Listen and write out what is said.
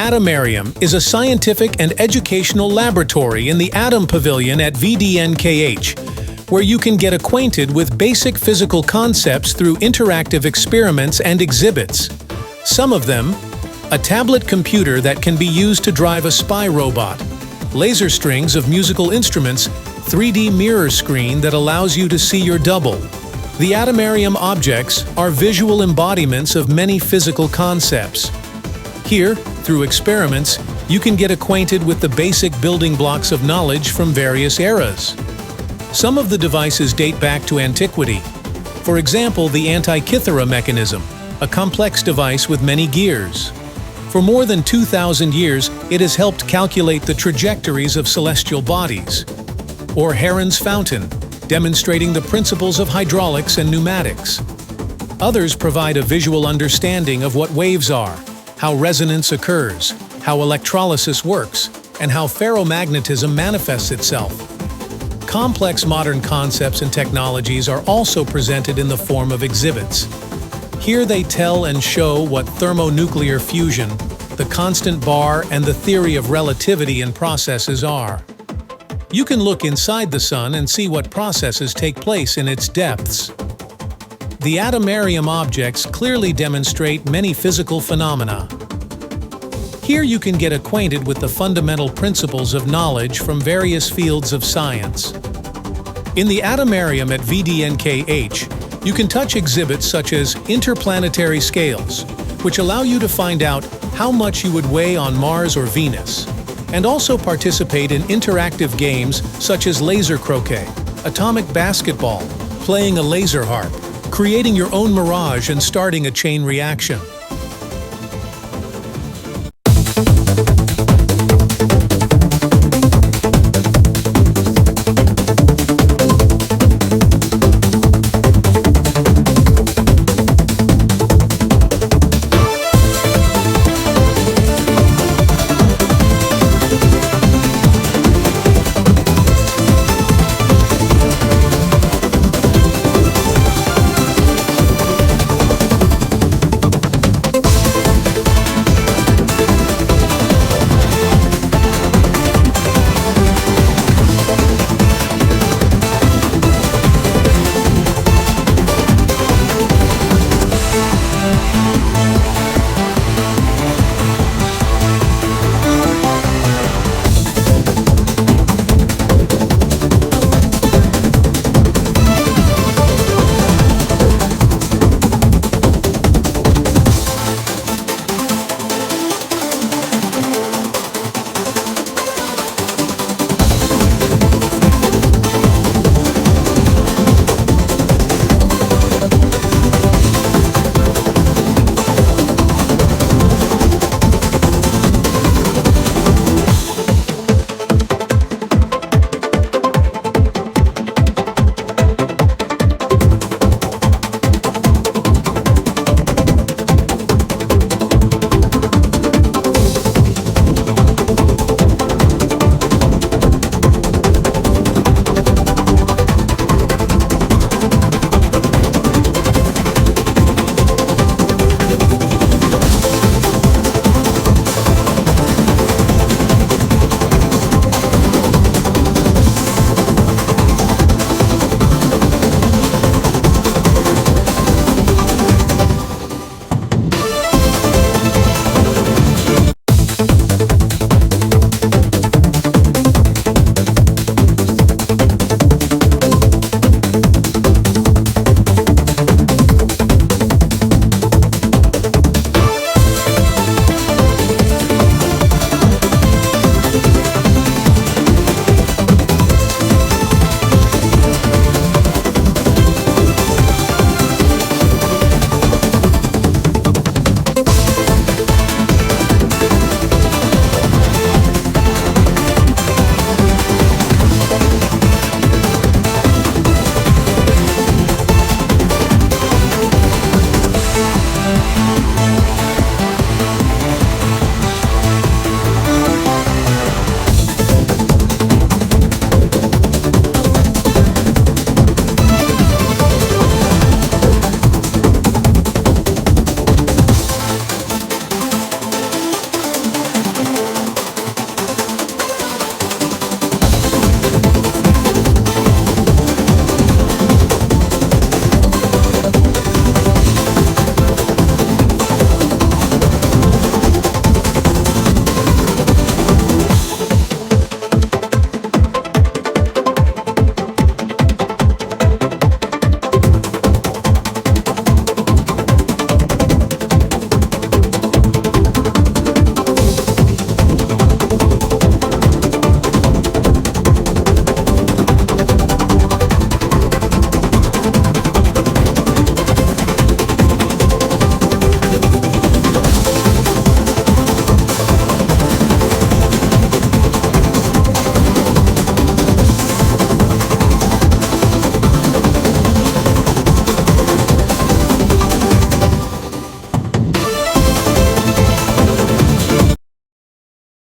Atomarium is a scientific and educational laboratory in the Atom Pavilion at VDNKh, where you can get acquainted with basic physical concepts through interactive experiments and exhibits. Some of them: a tablet computer that can be used to drive a spy robot, laser strings of musical instruments, 3D mirror screen that allows you to see your double. The Atomarium objects are visual embodiments of many physical concepts. Here, through experiments, you can get acquainted with the basic building blocks of knowledge from various eras. Some of the devices date back to antiquity. For example, the Antikythera mechanism, a complex device with many gears. For more than 2,000 years, it has helped calculate the trajectories of celestial bodies. Or Heron's fountain, demonstrating the principles of hydraulics and pneumatics. Others provide a visual understanding of what waves are, how resonance occurs, how electrolysis works, and how ferromagnetism manifests itself. Complex modern concepts and technologies are also presented in the form of exhibits. Here they tell and show what thermonuclear fusion, the constant bar, and the theory of relativity in processes are. You can look inside the sun and see what processes take place in its depths. The Atomarium objects clearly demonstrate many physical phenomena. Here you can get acquainted with the fundamental principles of knowledge from various fields of science. In the Atomarium at VDNKh, you can touch exhibits such as interplanetary scales, which allow you to find out how much you would weigh on Mars or Venus, and also participate in interactive games such as laser croquet, atomic basketball, playing a laser harp, creating your own mirage and starting a chain reaction.